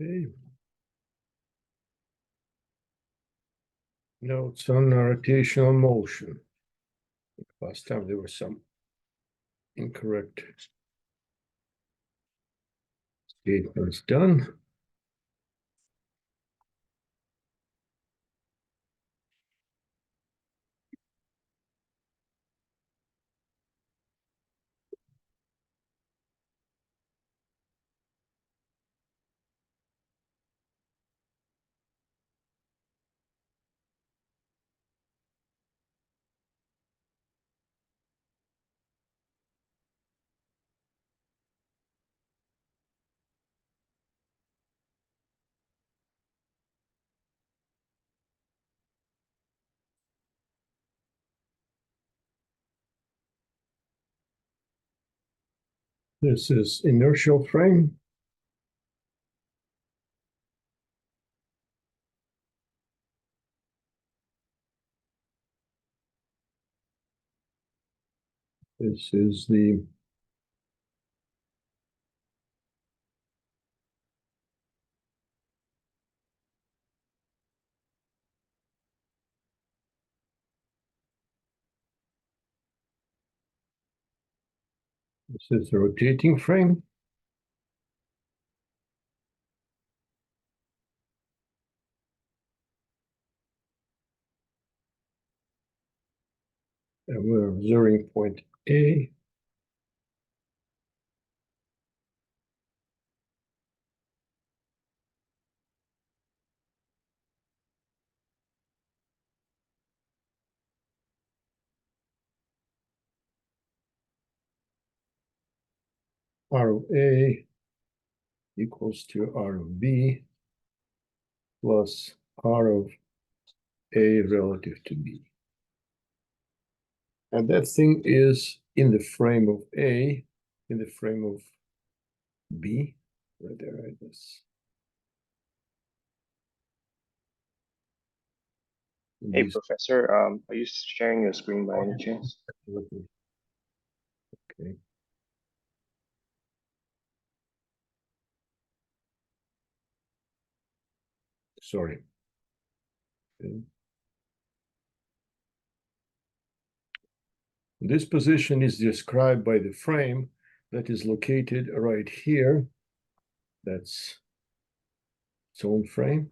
Okay. Notes on rotational motion. Last time there was some incorrect statements done. This is inertial frame. This is the rotating frame. And we're observing point A. R of A equals to R of B plus R of A relative to B. And that thing is in the frame of A, in the frame of B, right there, right this. Hey, Professor, are you sharing your screen by any chance? Okay. Sorry. Okay. This position is described by the frame that is located right here. That's its own frame.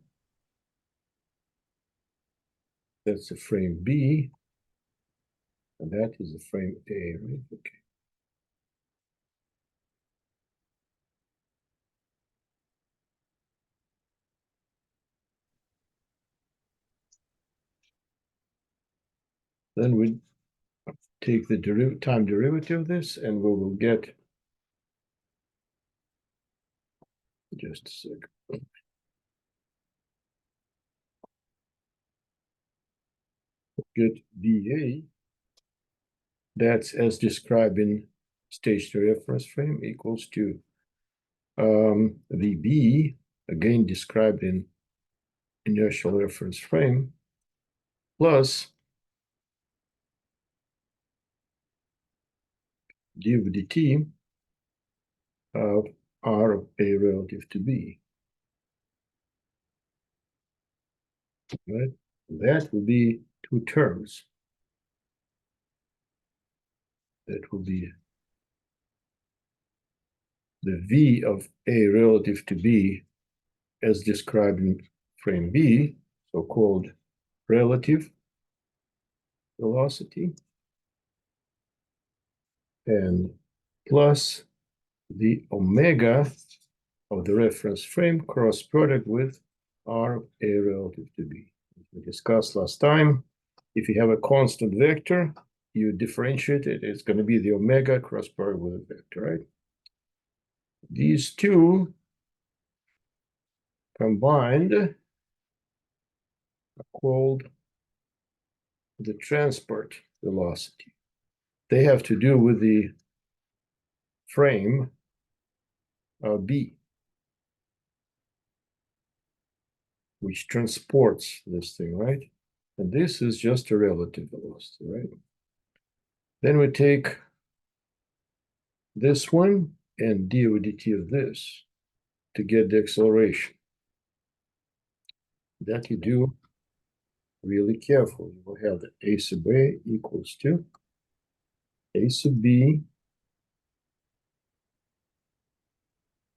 That's the frame B. And that is the frame A, right? Okay. Then we take the time derivative of this, and we will get, just a sec. Get dA, that's as described in stationary reference frame, equals to VB, again described in inertial reference frame, plus d of dt of R of A relative to B. Right? That will be two terms. That will be the V of A relative to B as described in frame B, so-called relative velocity, and plus the omega of the reference frame cross product with R of A relative to B. As we discussed last time, if you have a constant vector, you differentiate it, it's going to be the omega cross product with a vector, right? These two combined are called the transport velocity. They have to do with the frame B, which transports this thing, right? And this is just a relative velocity, right? Then we take this one and d over dt of this to get the acceleration. that you do really carefully. You will have the a sub a equals to a sub b.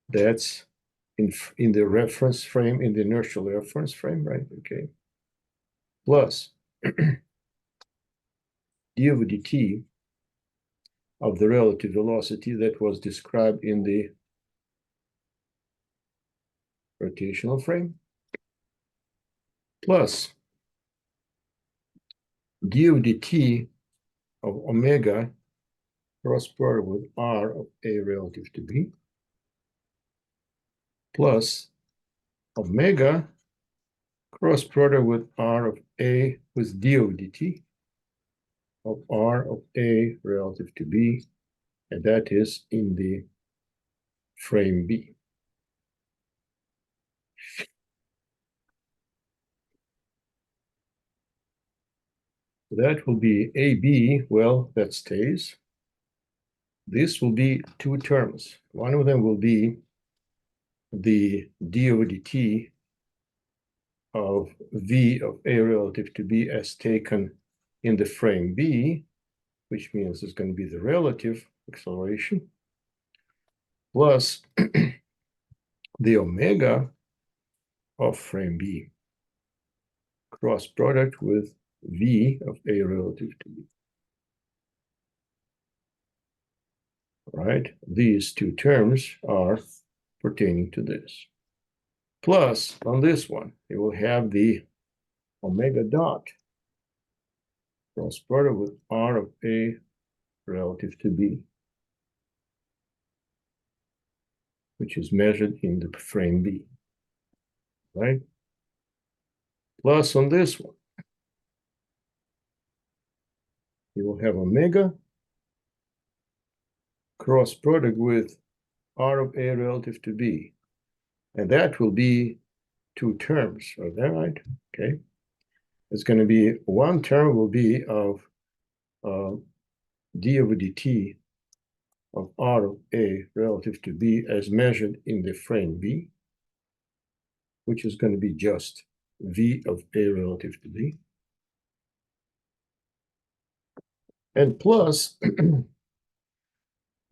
That's in the reference frame, in the inertial reference frame, right? Okay. Plus d over dt of the relative velocity that was described in the rotational frame, plus d over dt of omega cross product with r of a relative to b, plus omega cross product with r of a with d over dt of r of a relative to b, and that is in the frame B. That will be AB, well, that stays. This will be two terms. One of them will be the d over dt of v of a relative to b as taken in the frame B, which means it's going to be the relative acceleration, plus the omega of frame B, cross product with v of a relative to b. Right? These two terms are pertaining to this. Plus, on this one, you will have the omega dot cross product with r of a relative to b, which is measured in the frame B, right? Plus, on this one, you will have omega cross product with r of a relative to b, and that will be two terms. Is that right? Okay. It's going to be one term will be of d over dt of r of a relative to b as measured in the frame B, which is going to be just v of a relative to b. And plus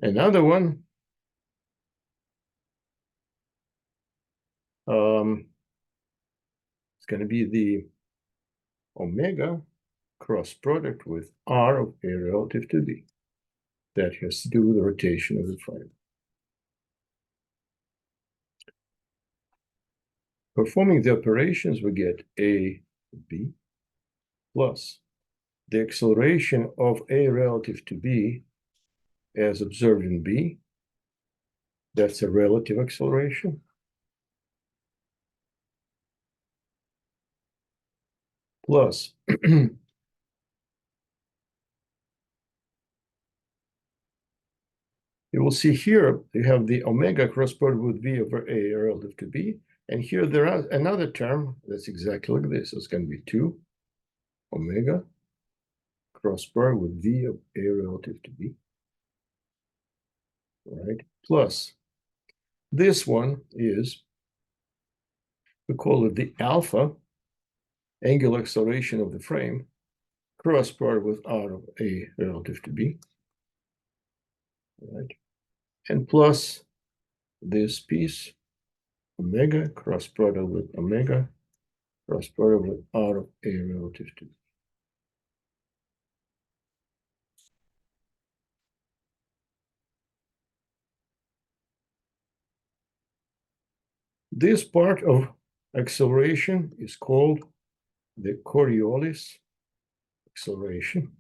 another one, it's going to be the omega cross product with r of a relative to b. That has to do with the rotation of the frame. Performing the operations, we get a b plus the acceleration of a relative to b as observed in B. That's a relative acceleration. Plus you will see here you have the omega cross product with v over a relative to b, and here there is another term that's exactly like this. It's going to be 2 omega cross product with v of a relative to b. All right, plus this one is, we call it the alpha angular acceleration of the frame cross product with r of a relative to b. All right, and plus this piece, omega cross product with omega cross product with r of a relative to b. This part of acceleration is called the Coriolis acceleration.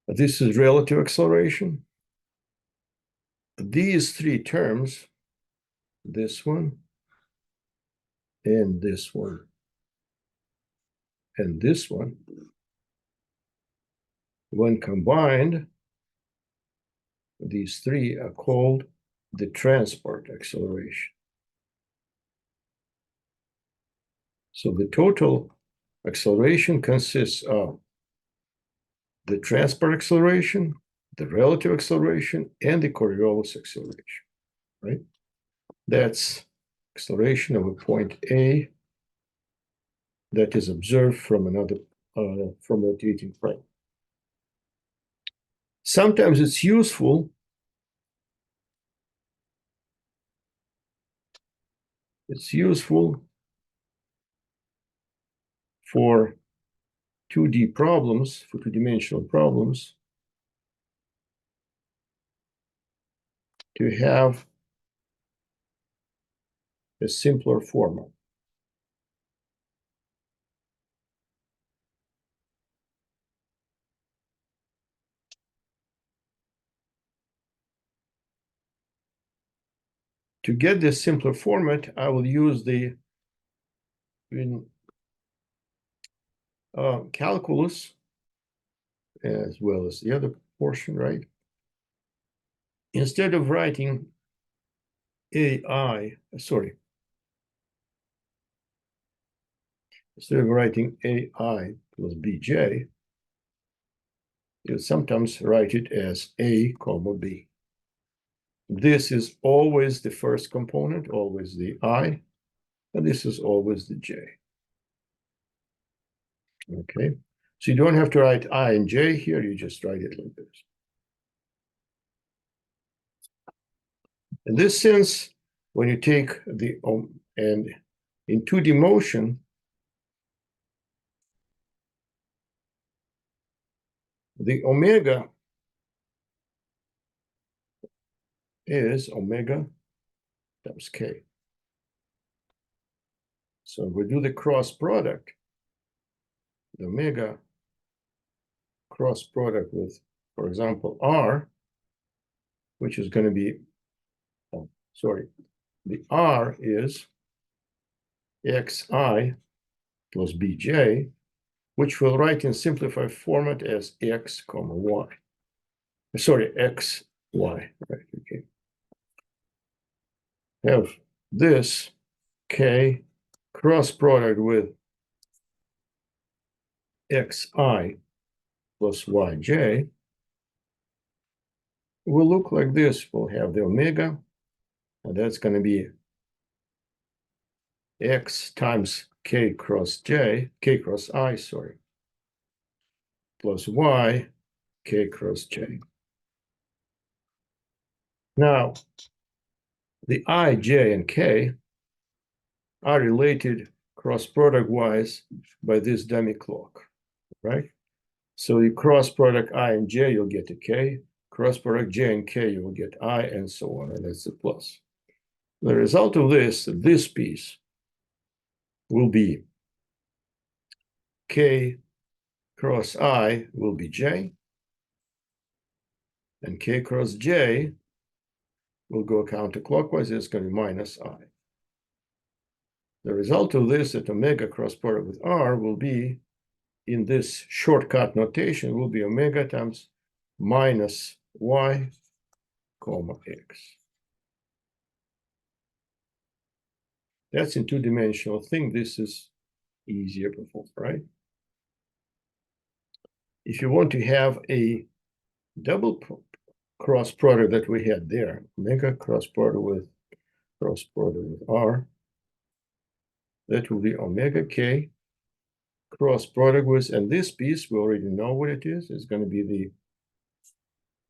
This is relative acceleration. These three terms, this one, and this one, and this one, when combined, these three are called the transport acceleration. So the total acceleration consists of the transport acceleration the relative acceleration and the Coriolis acceleration, right? That's acceleration of a point A that is observed from another from rotating frame. Sometimes it's useful for 2D problems, for two-dimensional problems, to have a simpler format. To get this simpler format, I will use the calculus as well as the other portion, right? Instead of writing AI plus bj, you sometimes write it as A, comma B. This is always the first component, always the I, and this is always the J. Okay, so you don't have to write I and J here, you just write it like this. In this sense, when you take the and in 2D motion, the omega is omega times k. So we do the cross product, the omega cross product with, for example, R, which is going to be, the R is xi plus bj, which we'll write in simplified format as x comma y. Sorry, xy, right, okay. Have this k cross product with xi plus yj will look like this. We'll have the omega, and that's going to be x times k cross i, plus y, k cross j. Now, the I, j, and k are related cross product wise by this dummy clock, right? So you cross product I and j, you'll get a k. Cross product j and k, you will get I, and so on, and that's a plus. The result of this piece will be k cross I will be j, and k cross j will go counterclockwise, it's going to be minus I. The result of this at omega cross product with R will be, in this shortcut notation, will be omega times minus y, comma x. That's in two-dimensional thing. This is easier perform, right? If you want to have a double cross product that we had there, omega cross product with R, that will be omega k cross product with, and this piece, we already know what it is. It's going to be the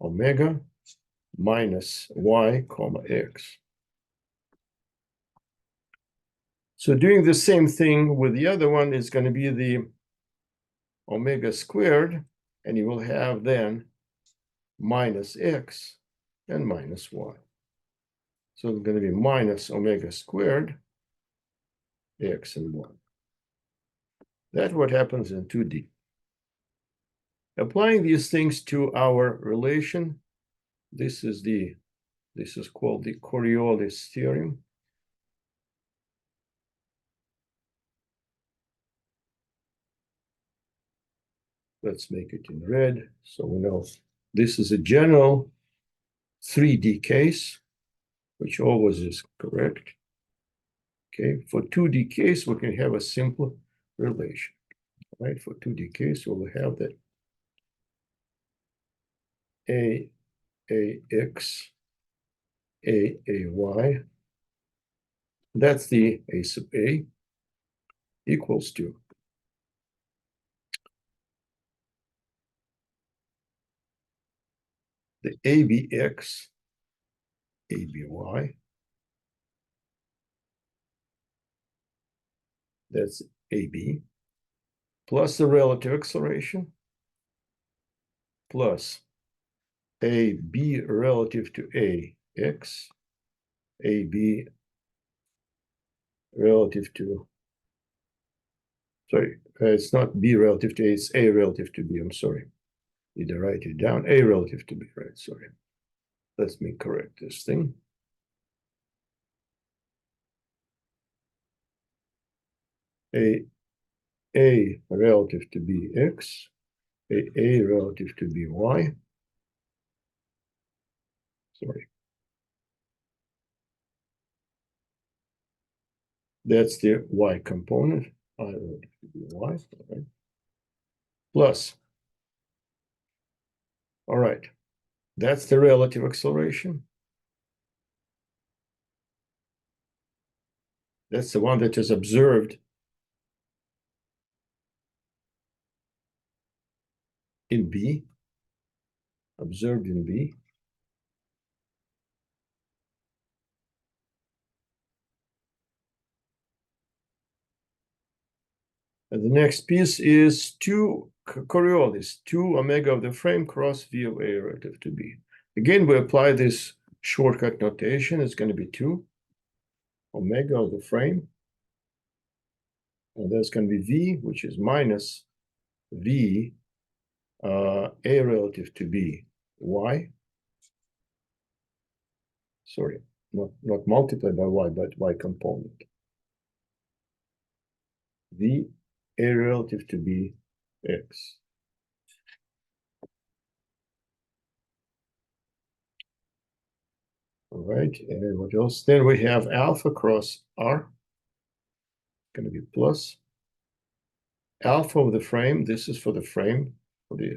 omega minus y, comma x. So doing the same thing with the other one is going to be the omega squared, and you will have then minus x and minus y. So it's going to be minus omega squared x and y. That's what happens in 2D. Applying these things to our relation, this is called the Coriolis theorem. Let's make it in red so we know this is a general 3D case, which always is correct. Okay, for 2D case, we can have a simple relation, right? For 2D case, we'll have that AX, AAY. That's the A sub A equals to the ABX, ABY. That's AB plus the relative acceleration plus AB relative to AX, AB relative to, sorry, it's not B relative to A, it's A relative to B, I'm sorry. Need to write it down, A relative to B, right, sorry. Let me correct this thing. A relative to BX, A relative to BY. Sorry. That's the Y component, I relative to BY, right? Plus, all right, that's the relative acceleration. That's the one that is observed in B, observed in B. And the next piece is 2 Coriolis, 2 omega of the frame cross V of A relative to B. Again, we apply this shortcut notation. It's going to be 2 omega of the frame. And that's going to be V, which is minus V A relative to B, Y. Sorry, not multiplied by Y, but Y component. V A relative to B, X. All right, and what else? Then we have alpha cross R, going to be plus alpha of the frame. This is for the frame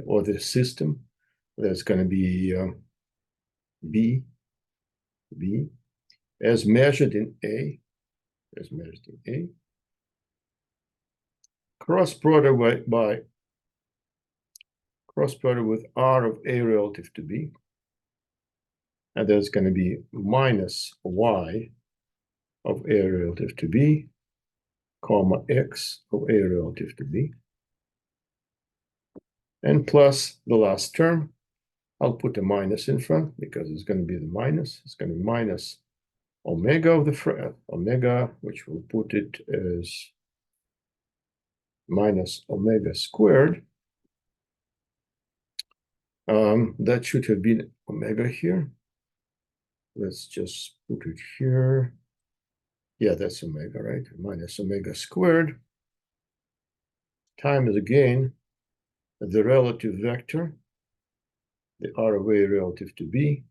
or the system. That's going to be B as measured in A, cross product cross product with R of A relative to B. And there's going to be minus Y of A relative to B, comma X of A relative to B. And plus the last term, I'll put a minus in front because it's going to be the minus. It's going to be minus omega of the omega, which we'll put it as minus omega squared. That should have been omega here. Let's just put it here. Yeah, that's omega, right? Minus omega squared times again the relative vector, the R of A relative to B,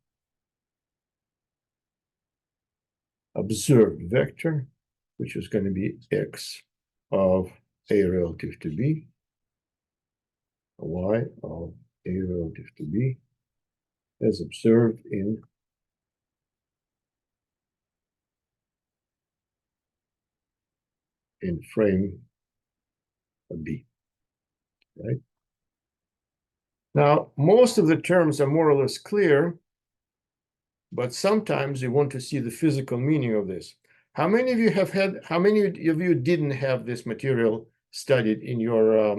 observed vector, which is going to be X of A relative to B, Y of A relative to B, as observed in frame B, right? Now, most of the terms are more or less clear, but sometimes you want to see the physical meaning of this. How many of you didn't have this material studied in your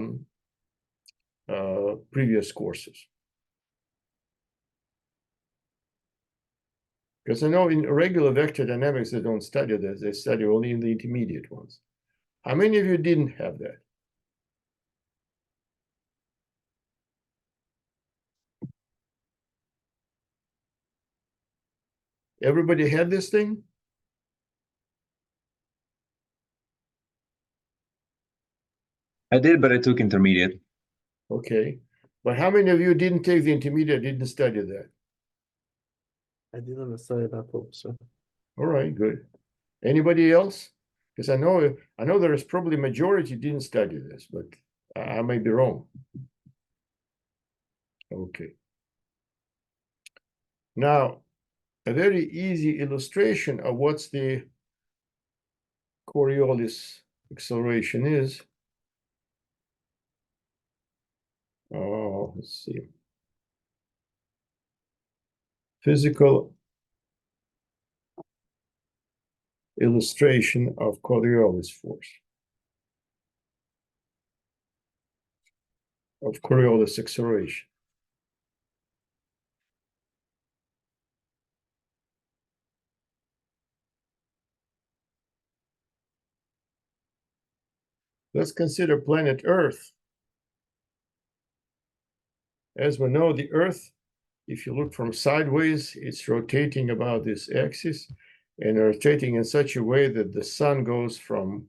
previous courses? Because I know in regular vector dynamics, they don't study this. They study only in the intermediate ones. How many of you didn't have that? Everybody had this thing? I did, but I took intermediate. Okay. But how many of you didn't take the intermediate, didn't study that? I didn't study that also. All right, good. Anybody else? Because I know there is probably majority didn't study this, but I may be wrong. Okay. Now, a very easy illustration of what's the Coriolis acceleration is. Oh, let's see. Physical illustration of Coriolis force, of Coriolis acceleration. Let's consider planet Earth. As we know, the Earth, if you look from sideways, it's rotating about this axis and rotating in such a way that the sun goes from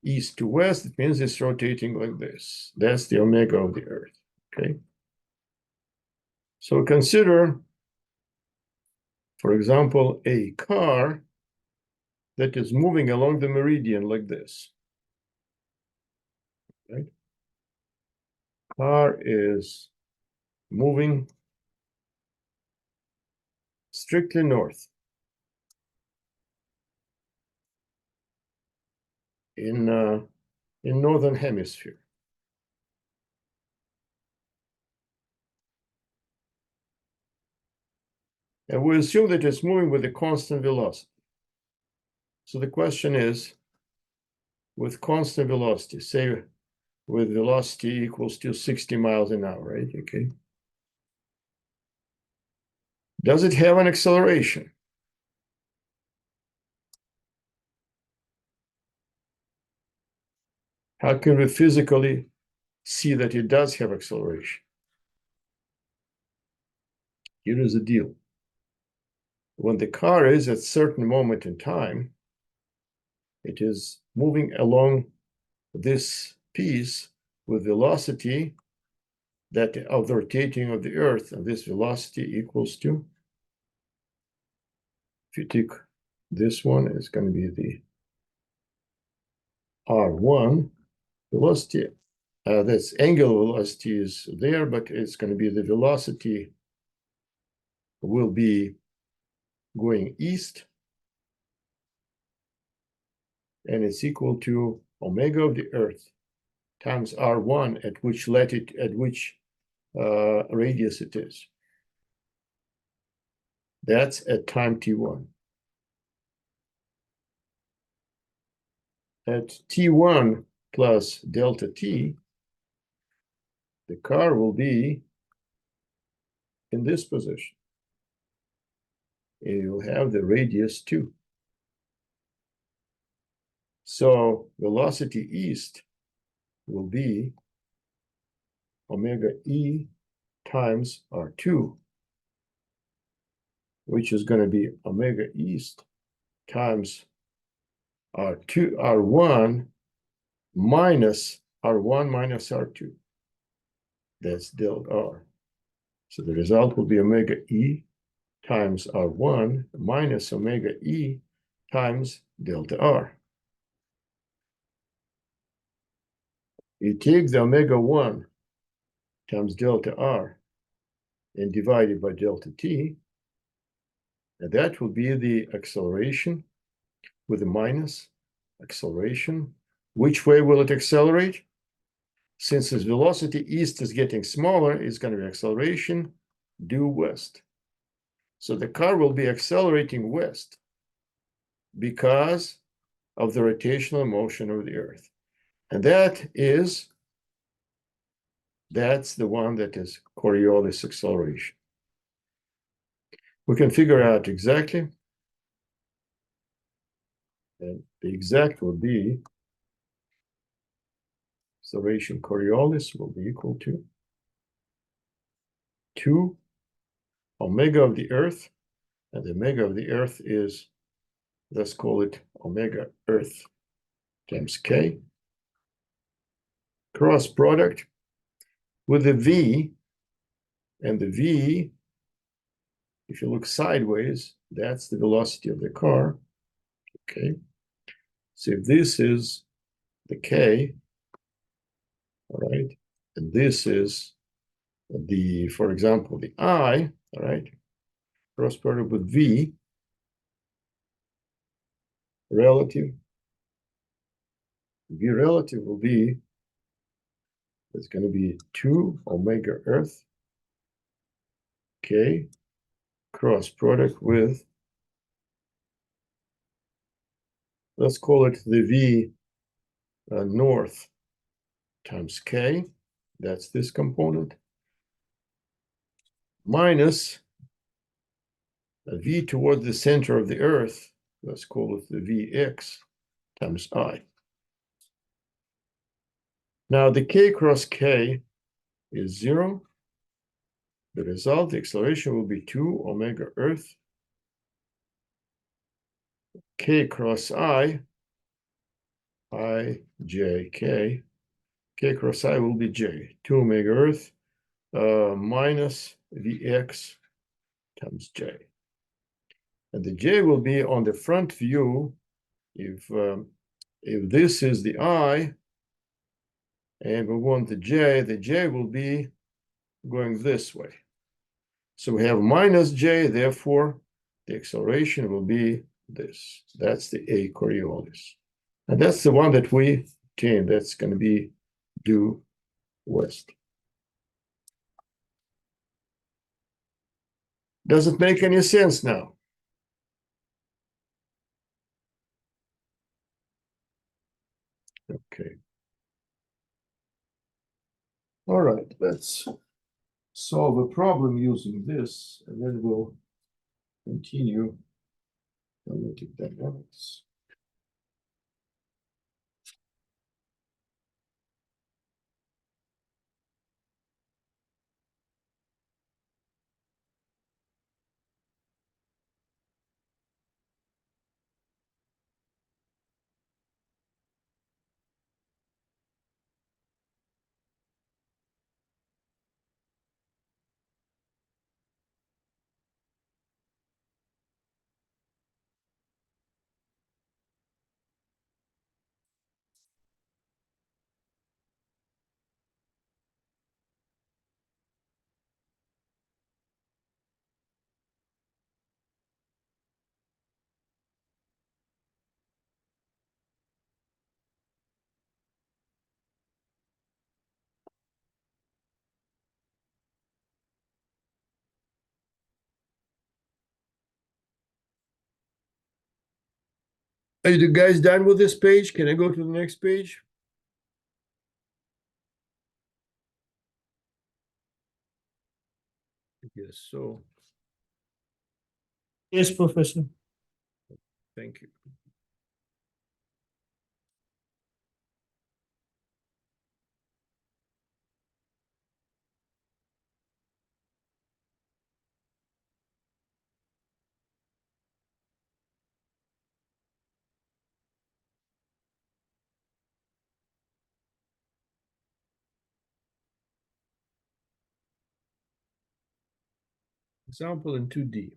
east to west. It means it's rotating like this. That's the omega of the Earth, okay? So consider, for example, a car that is moving along the meridian like this, right? Car is moving strictly north in northern hemisphere. And we assume that it's moving with a constant velocity. So the question is, with constant velocity, say with velocity equals to 60 miles an hour, right? Okay. Does it have an acceleration? How can we physically see that it does have acceleration? Here is the deal. When the car is at a certain moment in time, it is moving along this piece with velocity that of the rotating of the Earth, and this velocity equals to, if you take this one, it's going to be the R1 velocity. That's angular velocity is there, but it's going to be the velocity will be going east, and it's equal to omega of the Earth times R1 at which radius it is. That's at time t1. At t1 plus delta t, the car will be in this position. And you'll have the radius 2. So velocity east will be omega e times R2, which is going to be omega east times R1 minus R2. That's delta R. So the result will be omega e times R1 minus omega e times delta R. You take the omega 1 times delta R and divide it by delta t, and that will be the acceleration with a minus acceleration. Which way will it accelerate? Since its velocity east is getting smaller, it's going to be acceleration due west. So the car will be accelerating west because of the rotational motion of the Earth. And that's the one that is Coriolis acceleration. We can figure out exactly, and the exact will be acceleration Coriolis will be equal to 2 omega of the Earth, and the omega of the Earth is, let's call it omega Earth times k, cross product with the v, and the v, if you look sideways, that's the velocity of the car, okay? So if this is the k, all right, and this is the, for example, the I, all right, cross product with V relative. V relative will be, it's going to be 2 omega Earth K cross product with, let's call it the V north times K. That's this component. Minus a V toward the center of the Earth. Let's call it the Vx times I. Now the K cross K is 0. The result, the acceleration will be 2 omega Earth K cross I j k. K cross I will be j. 2 omega Earth minus Vx times j. And the j will be on the front view if this is the I and we want the j will be going this way. So we have minus j, therefore the acceleration will be this. That's the A Coriolis. And that's the one that we obtained. That's going to be due west. Does it make any sense now? Okay. All right, let's solve a problem using this, and then we'll continue analytic dynamics. Are you guys done with this page? Can I go to the next page? Yes, so Yes, Professor. thank you. Example in 2D.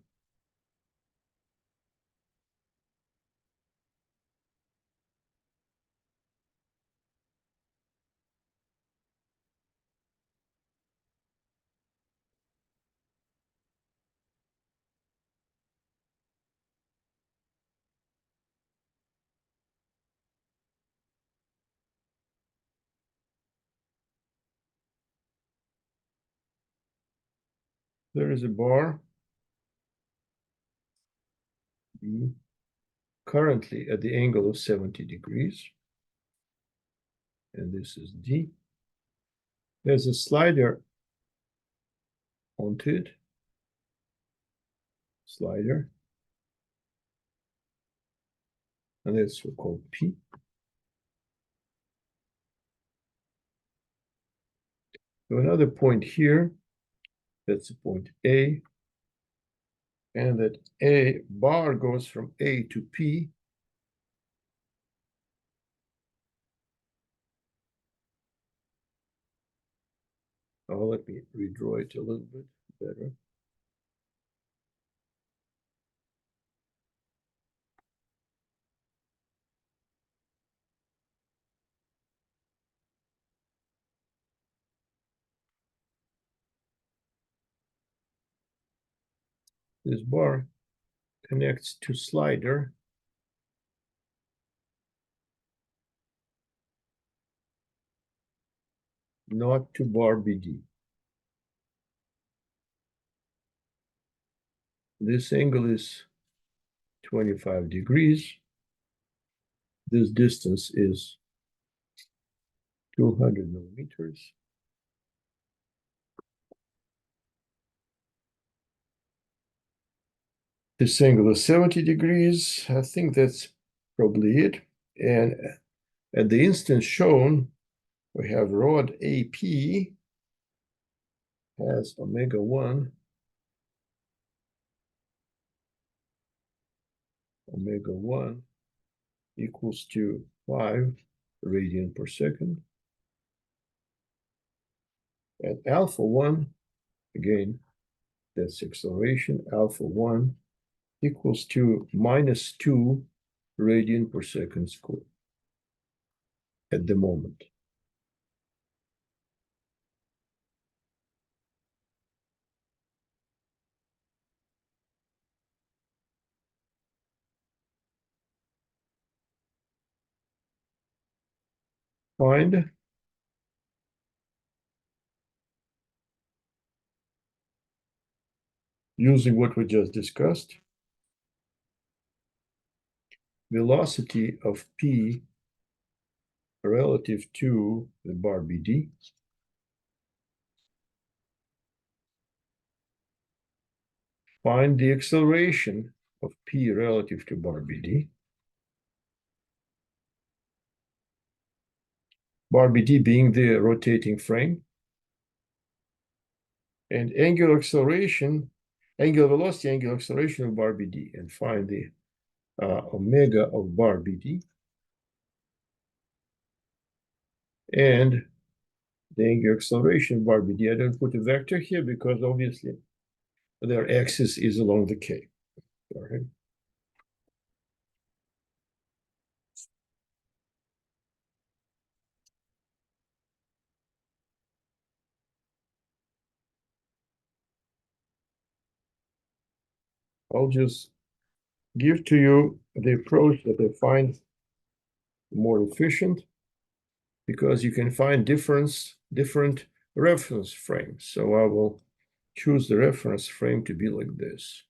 There is a bar B currently at the angle of 70 degrees. And this is D. There's a slider onto it. Slider. And that's called P. So another point here, that's the point A. And that A bar goes from A to P. Oh, let me redraw it a little bit better. this bar connects to slider not to bar BD. This angle is 25 degrees. This distance is 200 millimeters. This angle is 70 degrees. I think that's probably it. And at the instance shown, we have rod AP has omega 1, omega 1 equals to 5 radian per second. At alpha 1, again, that's acceleration, alpha 1 equals to minus 2 radian per second squared at the moment. Find using what we just discussed, velocity of P relative to the bar BD. Find the acceleration of P relative to bar BD. Bar BD being the rotating frame. And angular acceleration, angular velocity, angular acceleration of bar BD, and find the omega of bar BD. And the angular acceleration of bar BD. I don't put a vector here because obviously their axis is along the K. All right. I'll just give to you the approach that I find more efficient, because you can find different reference frames. So I will choose the reference frame to be like this.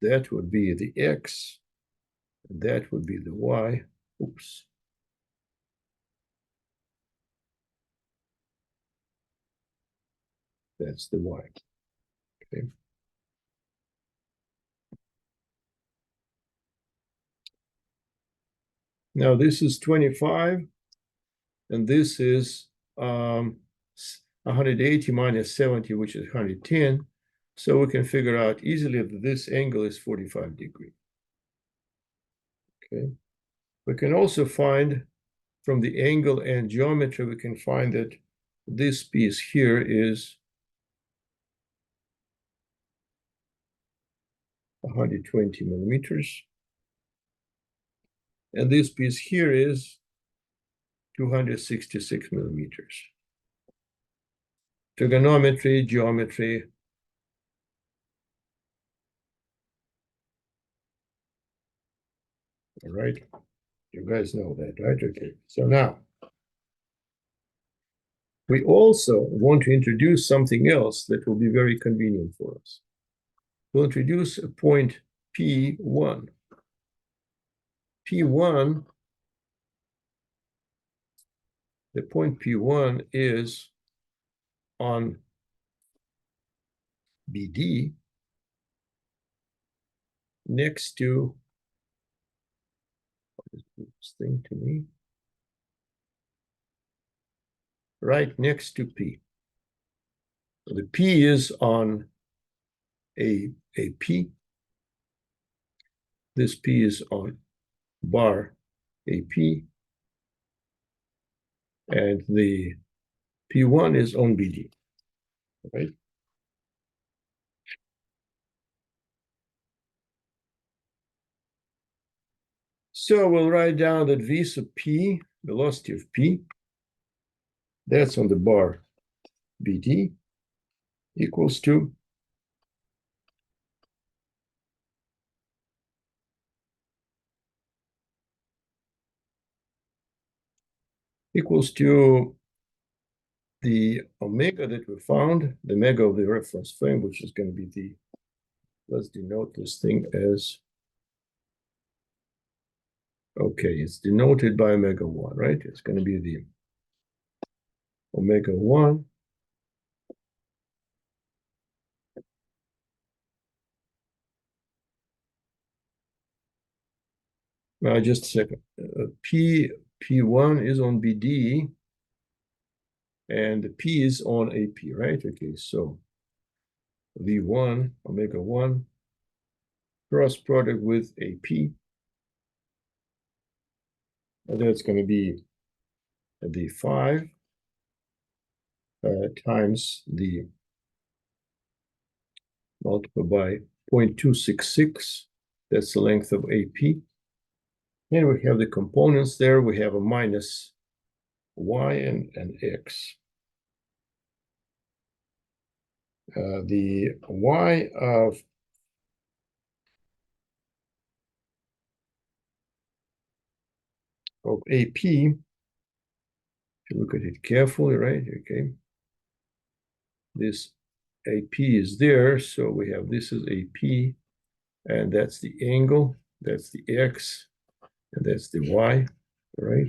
That would be the X, that would be the Y. Oops. That's the Y. Okay. Now this is 25, and this is 180 minus 70, which is 110. So we can figure out easily that this angle is 45 degrees. Okay. We can also find from the angle and geometry, we can find that this piece here is 120 millimeters. And this piece here is 266 millimeters. Trigonometry, geometry. All right, you guys know that, right? Okay, so now we also want to introduce something else that will be very convenient for us. We'll introduce a point P1. P1, the point P1 is on BD next to, what is this thing to me? Right next to P. So the P is on a P. This P is on bar AP. And the P1 is on BD, right? So we'll write down that V sub P, velocity of P, that's on the bar BD. equals to the omega that we found, the omega of the reference frame, which is going to be the, let's denote this thing as, okay, it's denoted by omega 1, right? It's going to be the omega 1 now just a second. P1 is on BD and the P is on AP, right? Okay, so V1, omega 1, cross product with AP. And that's going to be the 5 times the multiple by 0.266. That's the length of AP. And we have the components there. We have a minus y and an x. The y of AP, if you look at it carefully, right? Okay. This AP is there, so we have this is AP, and that's the angle, that's the x, and that's the y, right?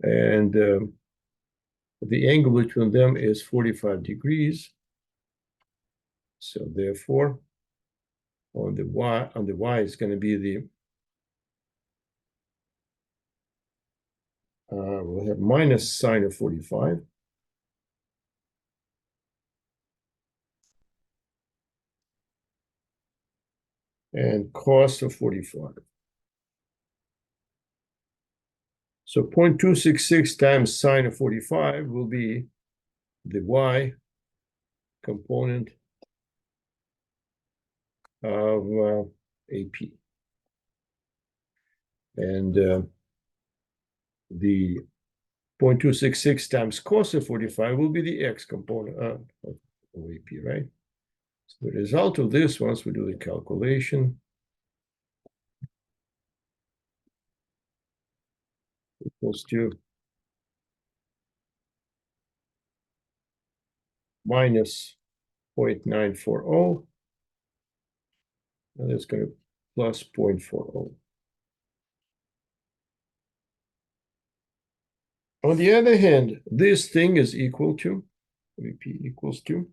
And the angle between them is 45 degrees. So therefore, on the y is going to be the we'll have minus sine of 45. And cos of 45. So 0.266 times sine of 45 will be the y component of AP. And the 0.266 times cos of 45 will be the x component of AP, right? So the result of this, once we do the calculation, equals to minus 0.940, and it's going to plus 0.40. On the other hand, this thing is equal to, VP equals to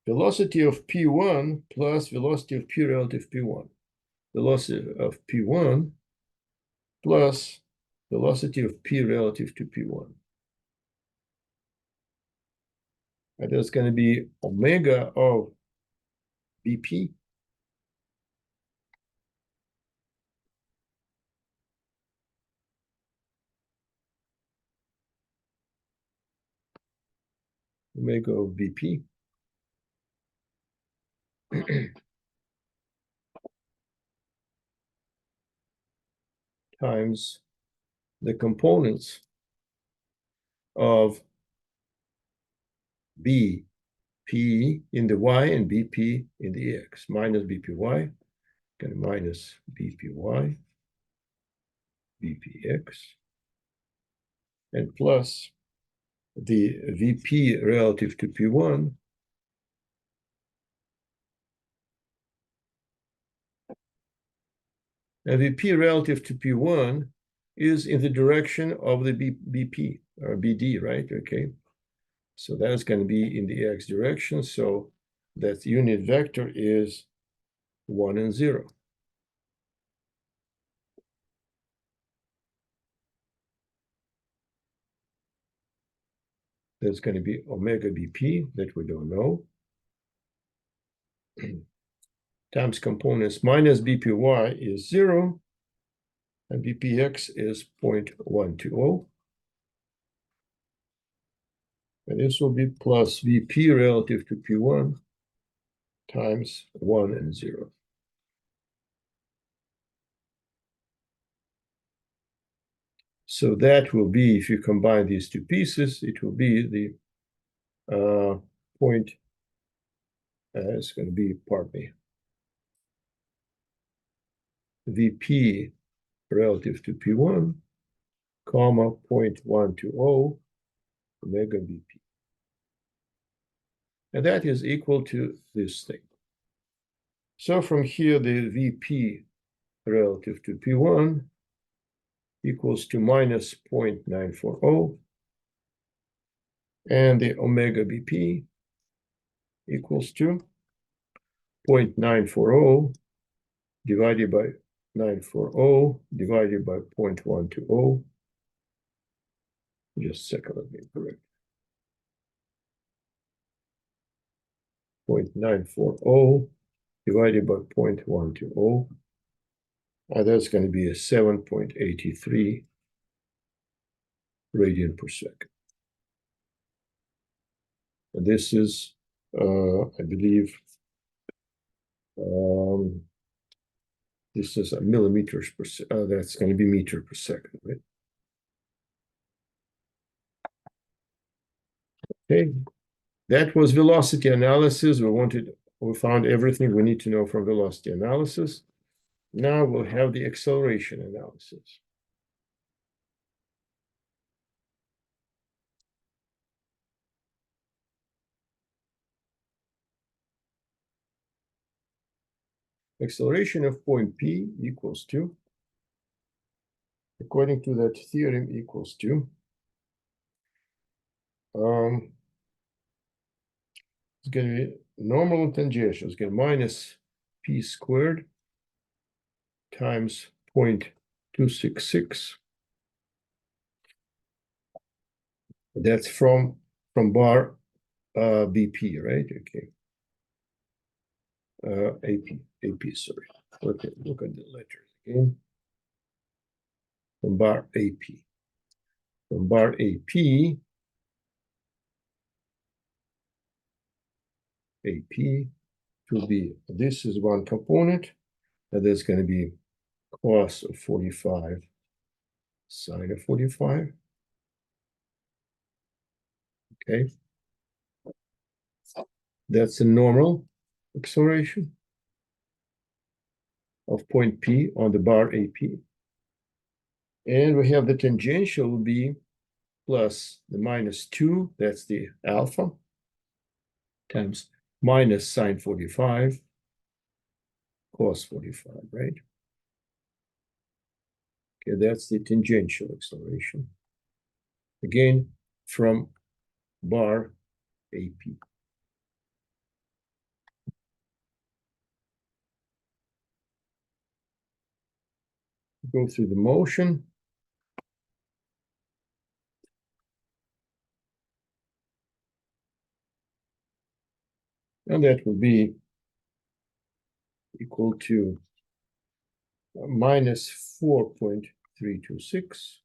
velocity of P1 plus velocity of P relative P1. Velocity of P1 plus velocity of P relative to P1. And that's going to be omega of BP omega of BP times the components of BP in the y and BP in the x, minus BPY, and minus BPY, BPX, and plus the VP relative to P1 and VP relative to P1 is in the direction of the BP or BD, right? Okay. So that's going to be in the x direction. So that unit vector is 1 and 0. That's going to be omega BP that we don't know. Times components minus BPY is 0. And BPX is 0.120. And this will be plus VP relative to P1 times 1 and 0. So that will be, if you combine these two pieces, it will be the point, it's going to be, pardon me, Vp relative to P1, comma, 0.120 omega Vp. And that is equal to this thing. So from here, the Vp relative to P1 equals to minus 0.940, and the omega Vp equals to 0.940 divided by 940 divided by 0.120. Just a second, let me correct. 0.940 divided by 0.120. That's going to be a 7.83 radian per second. And this is, I believe, this is a millimeters per second. That's going to be meter per second, right? Okay, that was velocity analysis. We found everything we need to know from velocity analysis. Now we'll have the acceleration analysis. Acceleration of point P equals to, according to that theorem, equals to, it's going to be normal and tangential. It's going to be minus P squared times 0.266. That's from bar BP, right? Okay. AP, sorry. Okay, look at the letters again. From bar AP. From bar AP to be, this is one component, and there's going to be cos of 45, sine of 45. Okay. That's a normal acceleration of point P on the bar AP. And we have the tangential will be plus the minus 2, that's the alpha, times minus sine 45, cos 45, right? Okay, that's the tangential acceleration. Again, from bar AP. Go through the motion. And that will be equal to minus 4.326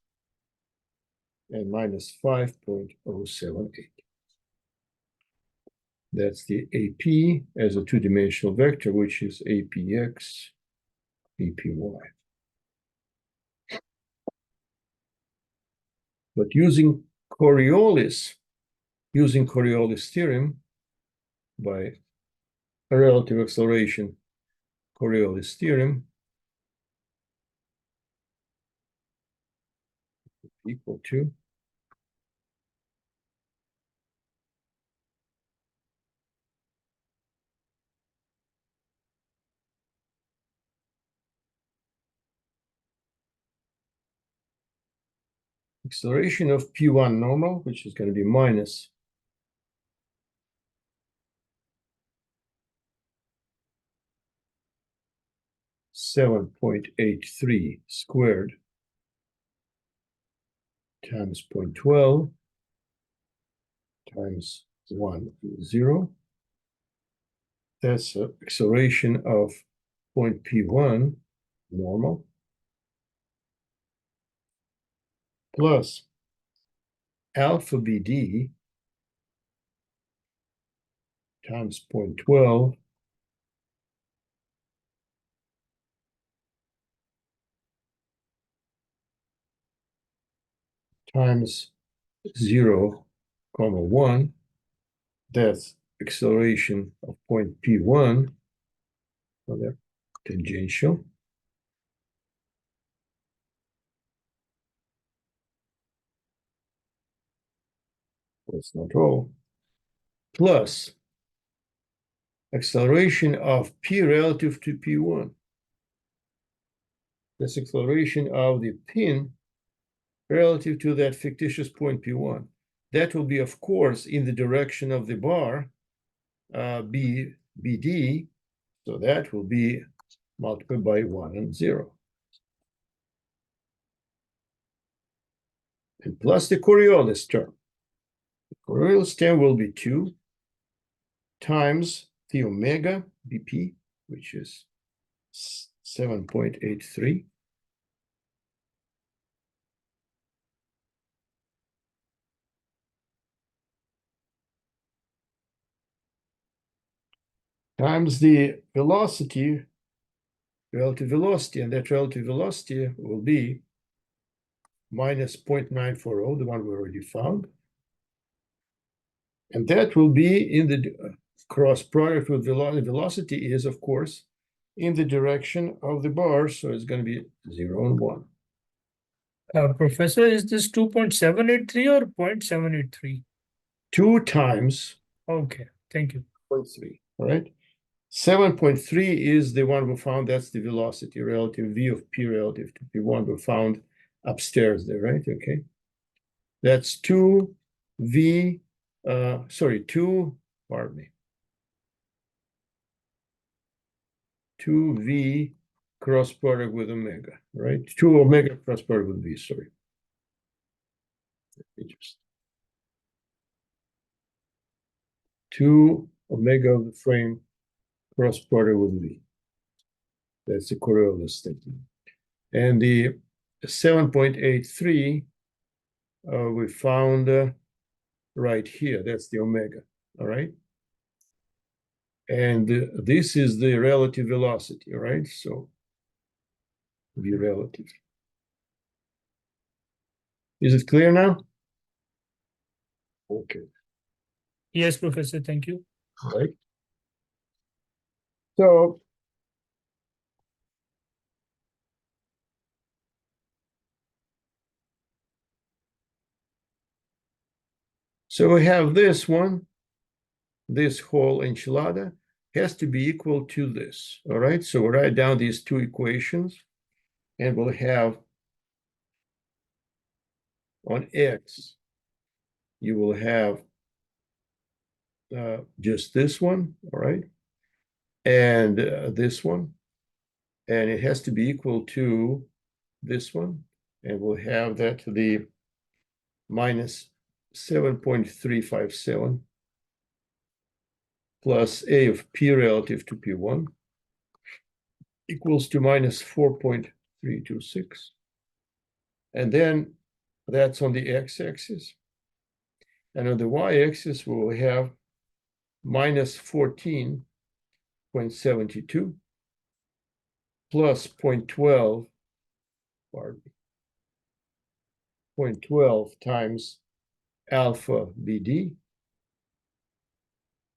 and minus 5.078. That's the AP as a two-dimensional vector, which is APX, APY. But using Coriolis theorem by a relative acceleration Coriolis theorem equal to acceleration of P1 normal, which is going to be minus 7.83 squared times 0.12 times 1, 0. That's acceleration of point P1 normal plus alpha BD times 0.12 times 0, comma 1. That's acceleration of point P1. So they're tangential. That's not all. Plus acceleration of P relative to P1. That's acceleration of the pin relative to that fictitious point P1. That will be, of course, in the direction of the bar, BD. So that will be multiplied by 1 and 0. And plus the Coriolis term. The Coriolis term will be 2 times the omega BP, which is 7.83. Times the velocity, relative velocity, and that relative velocity will be minus 0.940, the one we already found. And that will be in the cross product with velocity is, of course, in the direction of the bar, so it's going to be 0 and 1. Professor, is this 2.783 or 0.783? 2 times Okay, thank you. 0.3, all right? 7.3 is the one we found, that's the velocity relative V of P relative to P1 we found upstairs there, right? Okay. That's 2V, pardon me. 2V cross product with omega, right? 2 omega cross product with V, sorry. Let me just 2 omega of the frame cross product with V. That's the Coriolis statement. And the 7.83 we found right here. That's the omega, all right? And this is the relative velocity, all right? So V relative. Is it clear now? Okay, Yes, Professor, thank you. all right. So we have this one, this whole enchilada has to be equal to this, all right? So we'll write down these two equations and we'll have on X, you will have just this one, all right? And this one, and it has to be equal to this one, and we'll have that to the minus 7.357 plus A of P relative to P1 equals to minus 4.326. And then that's on the x-axis. And on the y-axis, we will have minus 14.72 plus 0.12, pardon me, 0.12 times alpha BD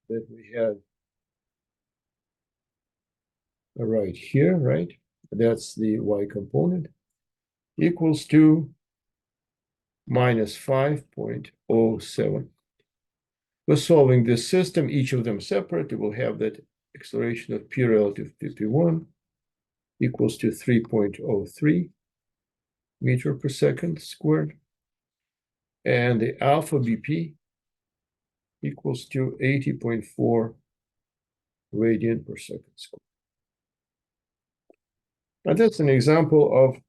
that we had right here, right? That's the y component, equals to minus 5.07. We're solving this system, each of them separate. It will have that acceleration of P relative to P1 equals to 3.03 meter per second squared. And the alpha BP equals to 80.4 radian per second squared. Now that's an example of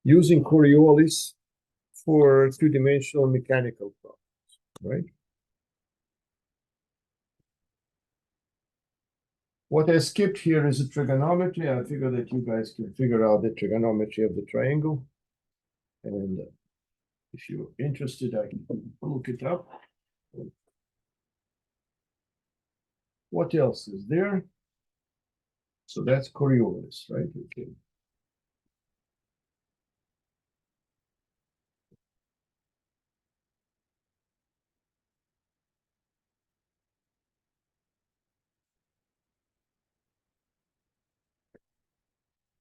using Coriolis for two-dimensional mechanical problems, right? What I skipped here is the trigonometry. I figure that you guys can figure out the trigonometry of the triangle. And if you're interested, I can look it up. What else is there? So that's Coriolis, right? Okay.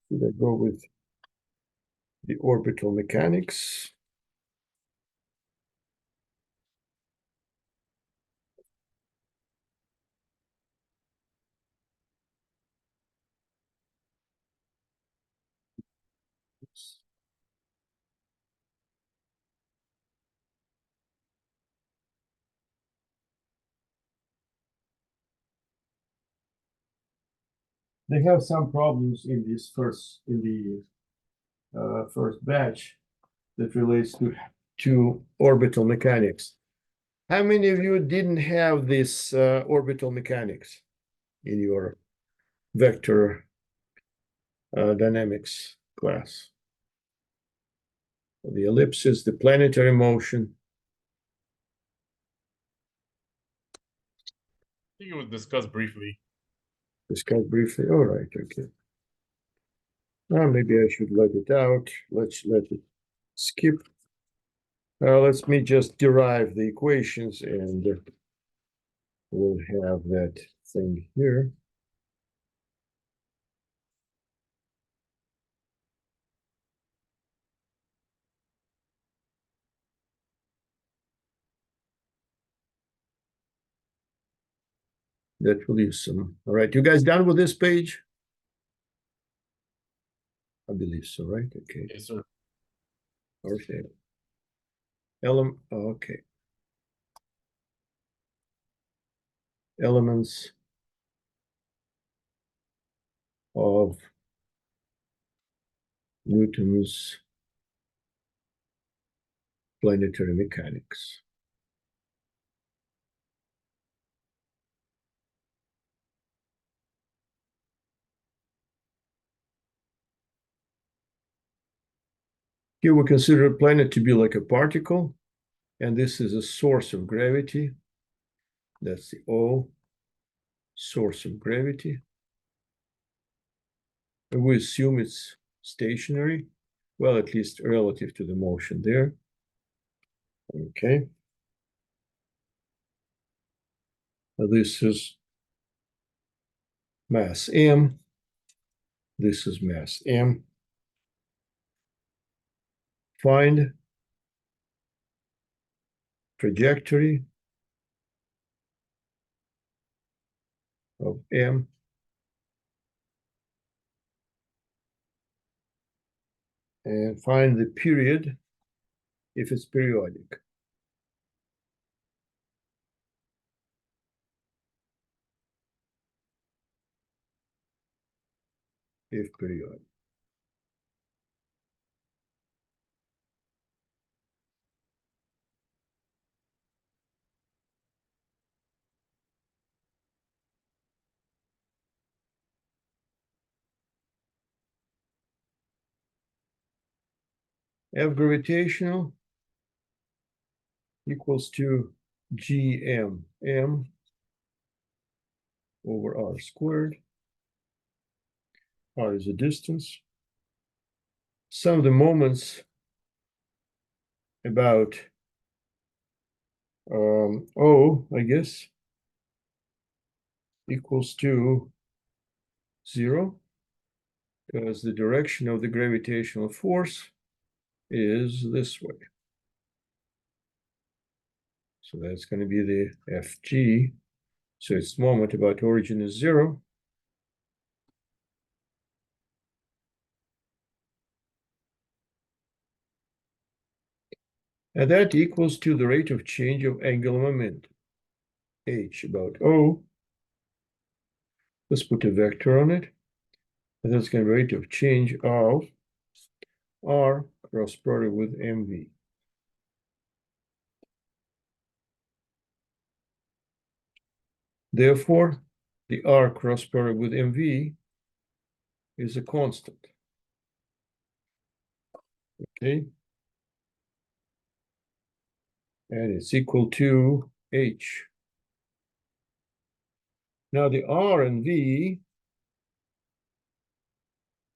Should I go with the orbital mechanics? They have some problems in this first batch that relates to orbital mechanics. How many of you didn't have this orbital mechanics in your vector dynamics class? The ellipses, the planetary motion. I think it was discussed briefly. Discuss briefly. All right, okay. Maybe I should let it out. Let's let it skip. Let me just derive the equations and we'll have that thing here. That will use some. All right, you guys done with this page? I believe so, right? Okay. Yes, sir. Okay. Okay. Elements of Newton's planetary mechanics. Here we consider a planet to be like a particle, and this is a source of gravity. That's the O, source of gravity. And we assume it's stationary, well, at least relative to the motion there. Okay. Now this is mass M. This is mass M. Find trajectory of M and find the period if it's periodic. If periodic. F gravitational equals to GM M over R squared. R is a distance. Some of the moments about O, I guess, equals to 0, because the direction of the gravitational force is this way. So that's going to be the FG. So its moment about origin is 0. And that equals to the rate of change of angular momentum, h about O. Let's put a vector on it. And that's going to be rate of change of R cross product with MV. Therefore, the R cross product with MV is a constant. Okay. And it's equal to H. Now the R and V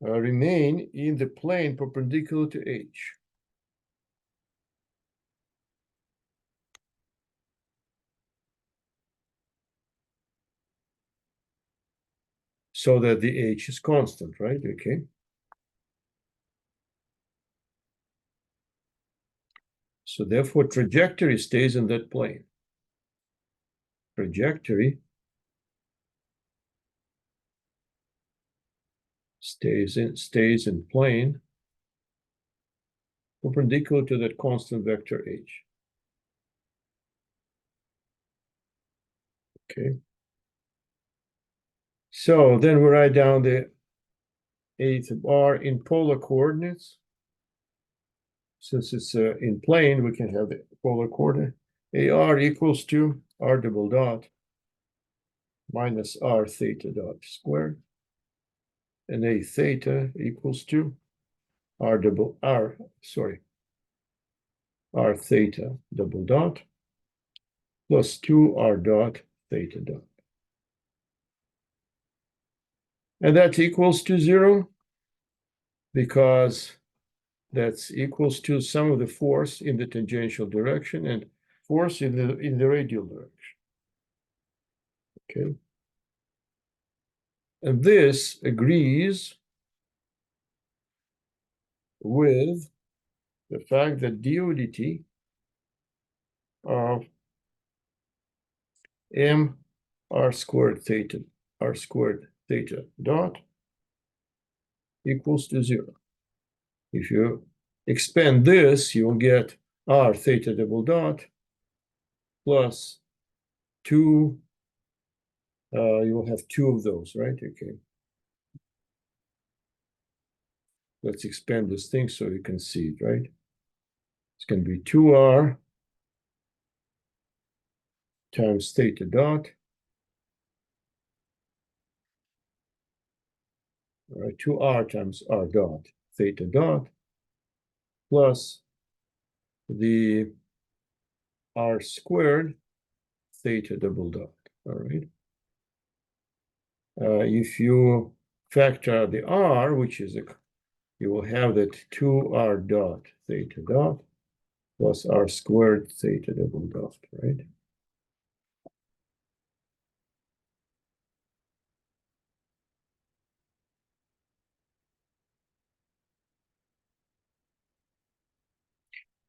remain in the plane perpendicular to H. So that the H is constant, right? Okay. So therefore, trajectory stays in that plane. Trajectory stays in plane perpendicular to that constant vector h. Okay. So then we write down the eighth of r in polar coordinates. Since it's in plane, we can have the polar coordinate. AR equals to r double dot minus r theta dot squared. And a theta equals to r theta double dot plus 2r dot theta dot. And that equals to 0 because that's equals to sum of the force in the tangential direction and force in the radial direction. Okay. And this agrees with the fact that dO dt of m r squared theta dot equals to 0. If you expand this, you'll get r theta double dot plus 2. You will have 2 of those, right? Okay. Let's expand this thing so you can see it, right? It's going to be 2r times theta dot. All right, 2r times r dot theta dot plus the r squared theta double dot. All right. If you factor the r, which is you will have that 2r dot theta dot plus r squared theta double dot, right?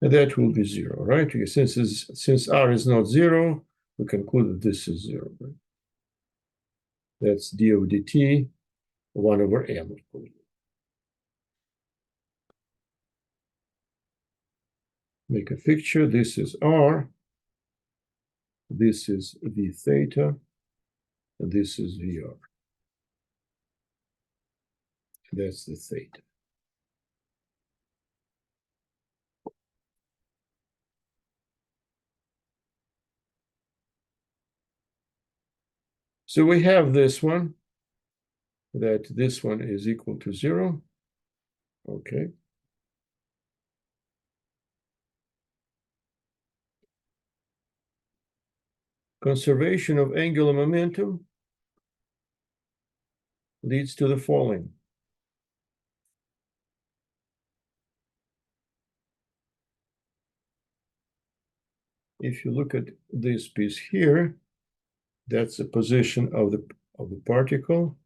And that will be 0, right? Because since r is not 0, we conclude that this is 0, right? That's dO dt 1 over m, of course. Make a picture. This is r. This is v theta. And this is vr. That's the theta. So we have this one, that this one is equal to 0. Okay. Conservation of angular momentum leads to the following. If you look at this piece here, that's the position of the particle.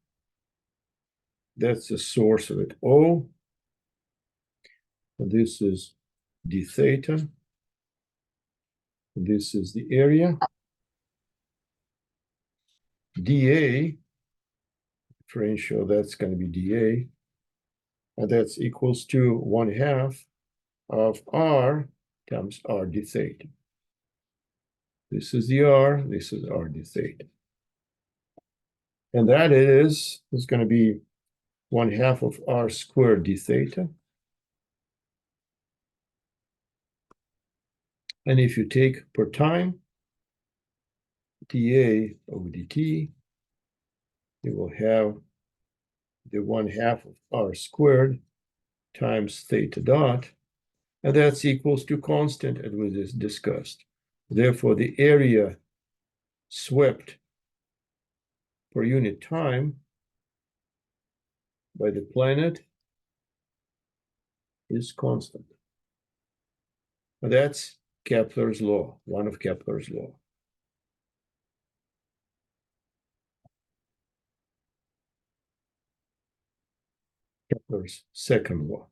That's the source of it, O. And this is d theta. This is the area. dA, differential, that's going to be dA. And that's equals to 1/2 of r times r d theta. This is the r, this is r d theta. And that is going to be 1/2 of r squared d theta. And if you take per time, dA over dt, you will have the 1/2 of r squared times theta dot, and that's equals to constant, as we just discussed. Therefore, the area swept per unit time by the planet is constant. And that's Kepler's law, one of Kepler's law. Kepler's second law.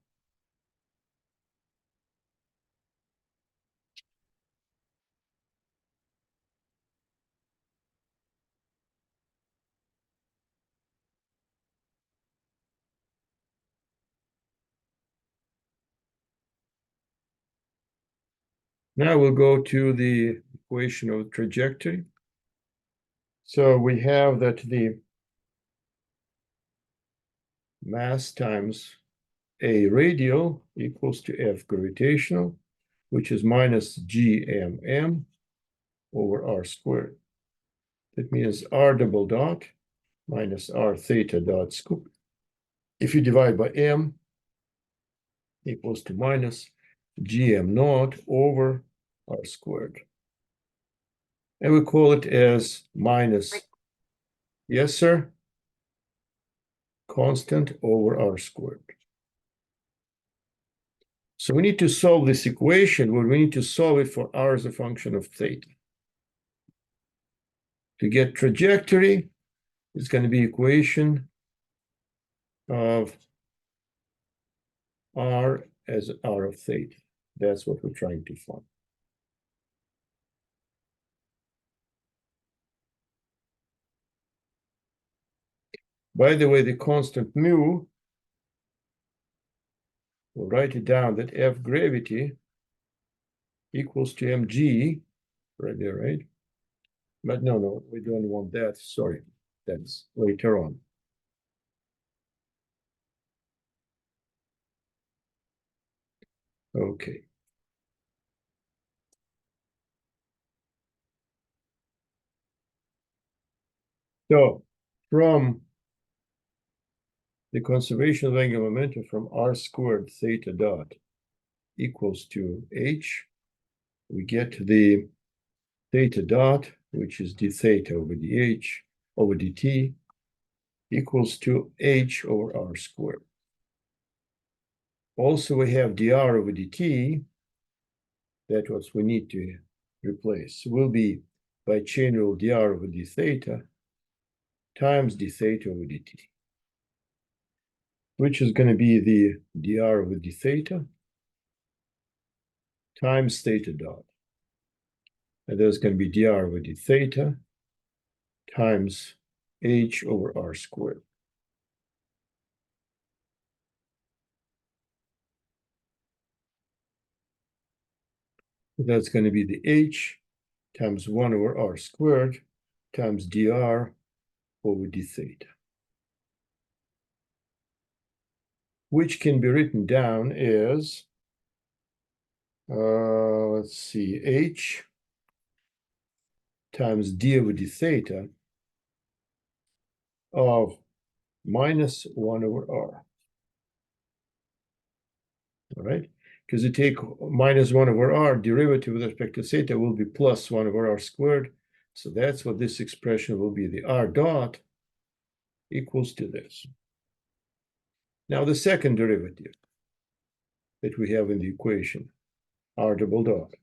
Now we'll go to the equation of trajectory. So we have that the mass times A radial equals to F gravitational, which is minus GMM over R squared. That means R double dot minus R theta dot squared. If you divide by M, equals to minus GM naught over R squared. And we call it as minus, yes, sir? Constant over R squared. So we need to solve this equation, where we need to solve it for R as a function of theta. To get trajectory, it's going to be equation of R as R of theta. That's what we're trying to find. By the way, the constant mu, we'll write it down that F gravity equals to mg, right there, right? But no, we don't want that, sorry, that's later on. Okay. So from the conservation of angular momentum from R squared theta dot equals to H, we get the theta dot, which is d theta over dH over dt, equals to H over R squared. Also, we have dr over dt, that's what we need to replace. Will be by chain rule dr over d theta times d theta over dt, which is going to be the dr over d theta times theta dot. And there's going to be dr over d theta times H over R squared. That's going to be the H times 1 over R squared times dr over d theta, which can be written down as, let's see, H times d over d theta of minus 1 over R. All right, because you take minus 1 over R, derivative with respect to theta will be plus 1 over R squared. So that's what this expression will be. The R dot equals to this. Now the second derivative that we have in the equation, R double dot,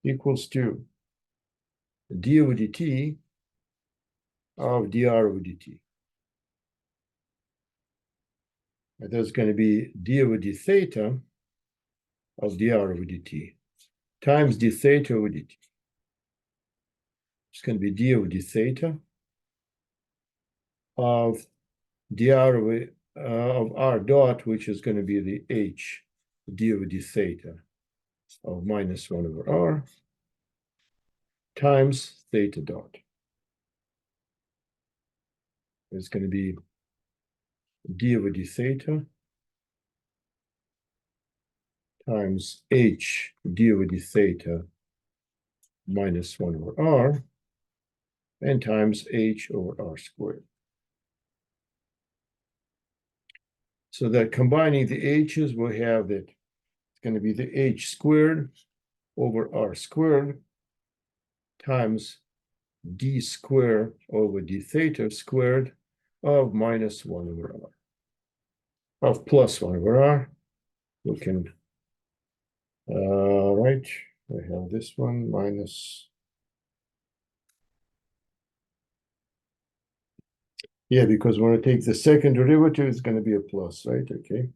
equals to d over dt of dr over dt. And that's going to be d over d theta of dr over dt times d theta over dt. It's going to be d over d theta of dr over of R dot, which is going to be the H d over d theta of minus 1 over R times theta dot. It's going to be d over d theta times H d over d theta minus 1 over R and times H over R squared. So that combining the H's, we'll have that it's going to be the H squared over R squared times d squared over d theta squared of minus 1 over R, of plus 1 over R. We can, right, we have this one minus, yeah, because when I take the second derivative, it's going to be a plus, right? Okay.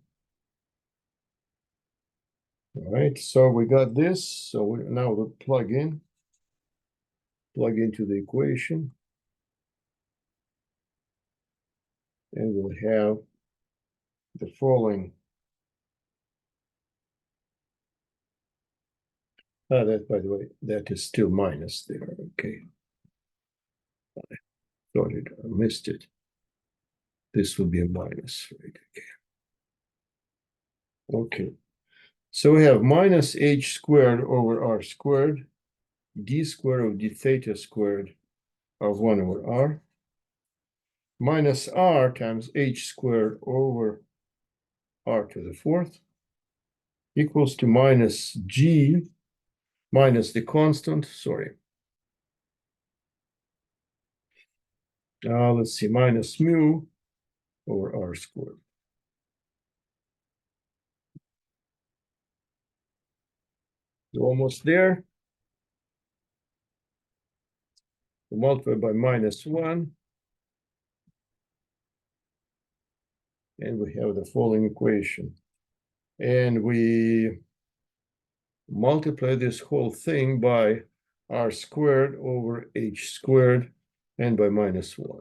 All right, so we got this. So now we'll plug into the equation. And we'll have the following That, by the way, that is still minus there, okay. I thought it, I missed it. This will be a minus, right, okay. Okay, so we have minus h squared over r squared, d squared of d theta squared of 1 over r, minus r times h squared over r to the fourth, equals to minus g minus the constant, sorry. Let's see, minus mu over r squared. Almost there. We multiply by minus 1. And we have the following equation. And we multiply this whole thing by r squared over h squared and by minus 1.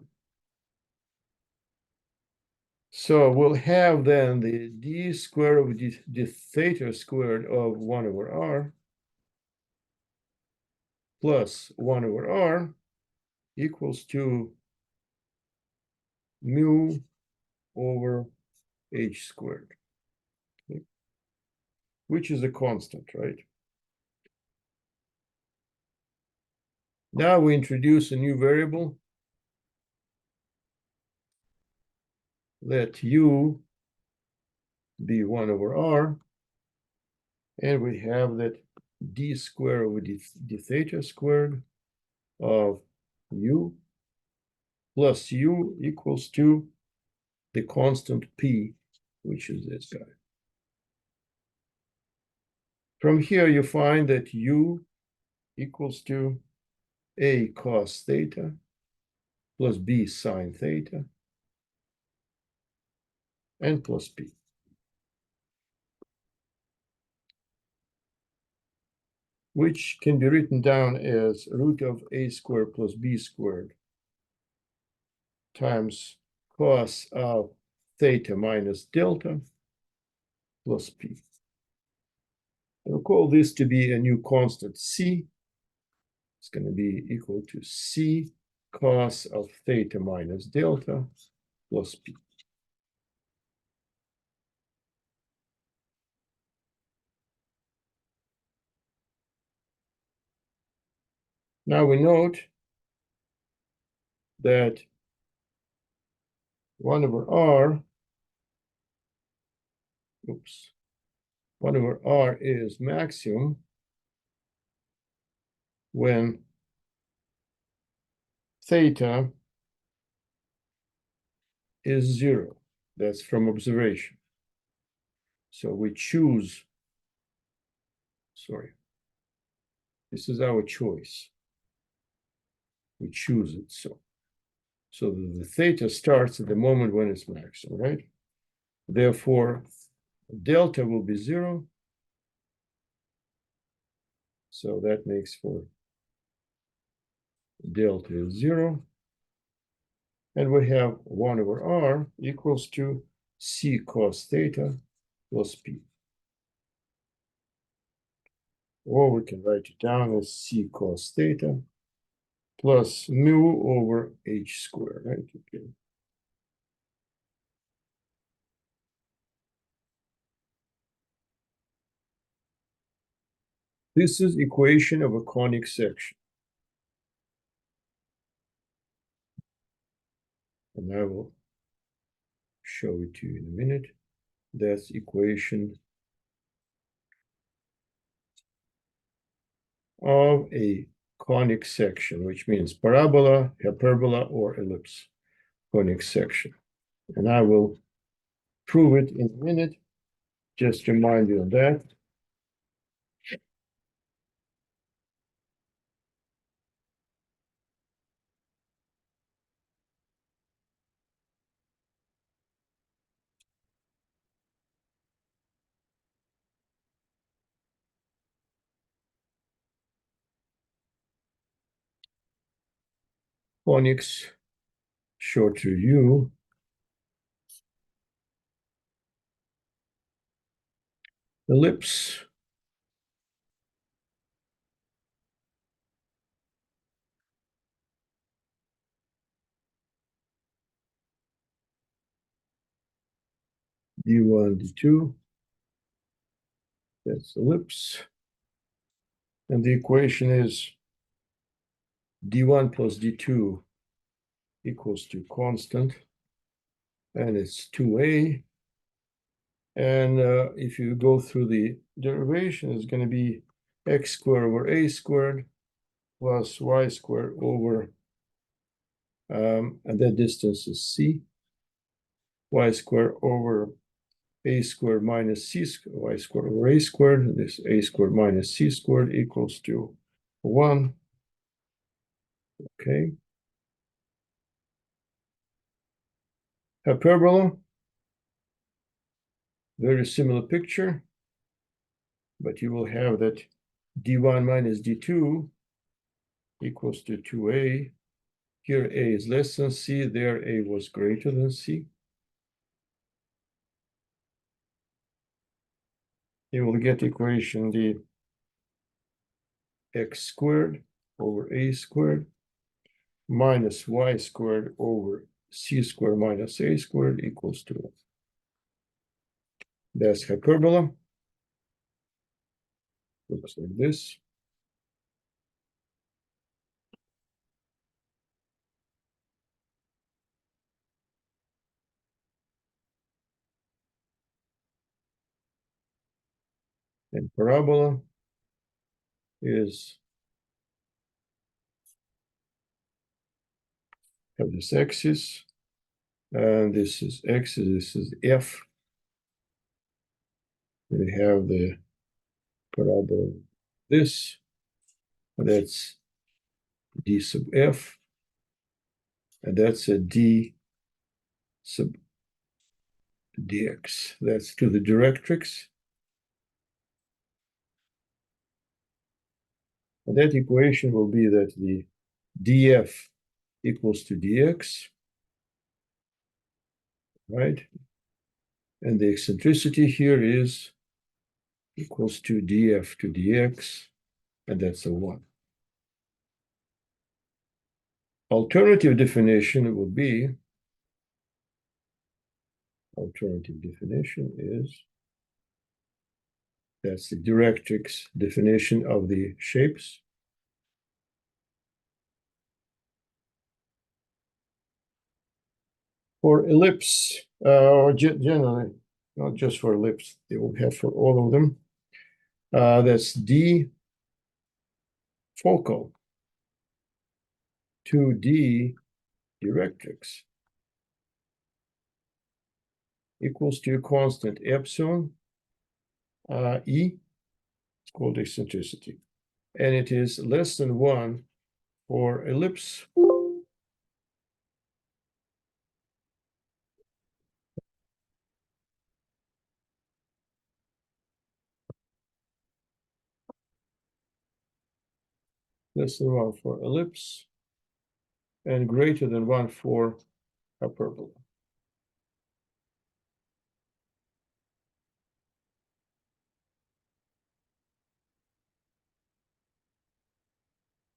So we'll have then the d squared over d theta squared of 1 over r plus 1 over r equals to mu over h squared, okay, which is a constant, right? Now we introduce a new variable. Let u be 1 over r, and we have that d squared over d theta squared of u plus u equals to the constant p, which is this guy. From here, you find that u equals to a cos theta plus b sine theta and plus p. Which can be written down as root of a squared plus b squared times cos of theta minus delta plus p. We'll call this to be a new constant c. It's going to be equal to c cos of theta minus delta plus p. Now we note that 1 over r, 1 over r is maximum when theta is 0. That's from observation. So we choose, sorry, this is our choice. We choose it so. So the theta starts at the moment when it's maximum, right? Therefore, delta will be 0. So that makes for delta is 0. And we have 1 over r equals to c cos theta plus p. Or we can write it down as c cos theta plus mu over h squared, right? Okay. This is equation of a conic section. And I will show it to you in a minute. That's equation of a conic section, which means parabola, hyperbola, or ellipse conic section. And I will prove it in a minute. Just remind you of that. Conics, short review. Ellipse d1, d2. That's ellipse. And the equation is d1 plus d2 equals to constant, and it's 2a. And if you go through the derivation, it's going to be x squared over a squared plus y squared over, and that distance is c, y squared over a squared minus c squared, y squared over a squared. This a squared minus c squared equals to 1. Okay. Hyperbola. Very similar picture, but you will have that d1 minus d2 equals to 2a. Here a is less than c, there a was greater than c. You will get equation the x squared over a squared minus y squared over c squared minus a squared equals to. That's hyperbola. Looks like this. And parabola is have this axis, and this is x, this is f. We have the parabola this, that's d sub f, and that's a d sub dx. That's to the directrix. And that equation will be that the df equals to dx, right? And the eccentricity here is equals to df to dx, and that's a 1. Alternative definition would be, alternative definition is, that's the directrix definition of the shapes. For ellipse, or generally, not just for ellipse, they will have for all of them. That's d focal to d directrix equals to a constant epsilon e. It's called eccentricity, and it is less than 1 for ellipse. Less than 1 for ellipse, and greater than 1 for hyperbola.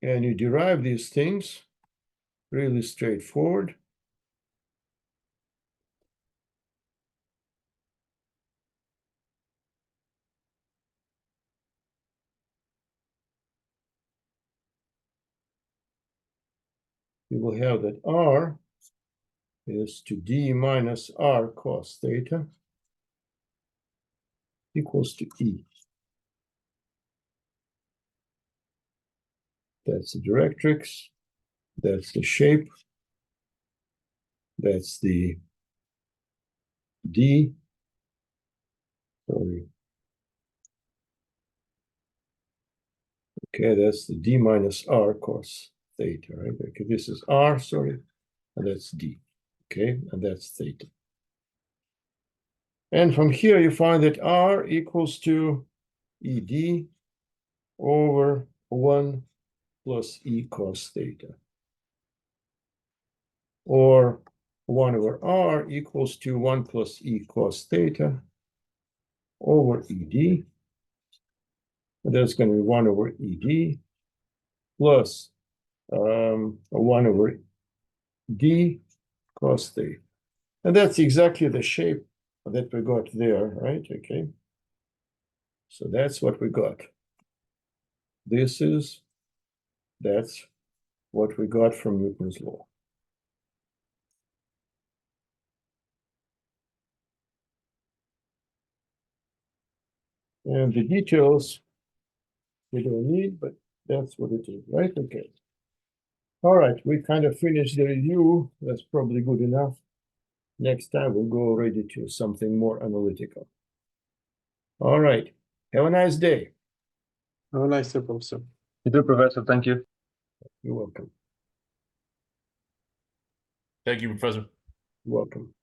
And you derive these things really straightforward. You will have that r is to d minus r cos theta equals to e. That's the directrix, that's the shape, that's the d, sorry. Okay, that's the d minus r cos theta, right? Okay, this is r, sorry, and that's d, okay, and that's theta. And from here you find that r equals to ed over 1 plus e cos theta, or 1 over r equals to 1 plus e cos theta over ed. And that's going to be 1 over ed plus 1 over d cos theta. And that's exactly the shape that we got there, right? Okay. So that's what we got. That's what we got from Newton's law. And the details we don't need, but that's what it is, right? Okay. All right, we kind of finished the review. That's probably good enough. Next time we'll go already to something more analytical. All right. Have a nice day. Have a nice day, Professor. You too, Professor. Thank you. You're welcome. Thank you, Professor. You're welcome.